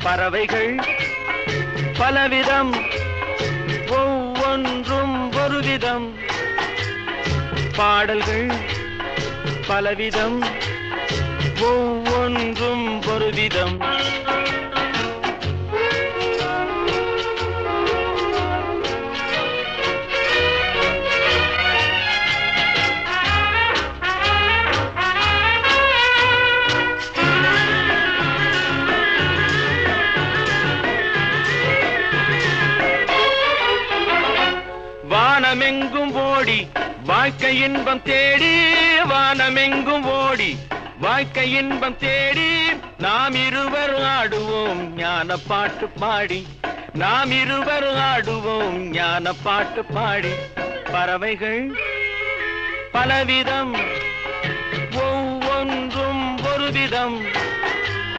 பறவைகள் பலவிதம் ஒவ்வொன்றும் ஒரு விதம் பாடல்கள் பலவிதம் ஒவ்வொன்றும் ஒரு விதம் வானமெங்கும் ஓடி வாழ்க்கை இன்பம் தேடி வானமெங்கும் ஓடி வாழ்க்கை இன்பம் தேடி நாம் இருவர் ஆடுவோம் ஞான பாட்டு பாடி நாம் இருவர் ஆடுவோம் ஞான பாட்டு பாடி பறவைகள் பலவிதம் ஒவ்வொன்றும் ஒரு விதம்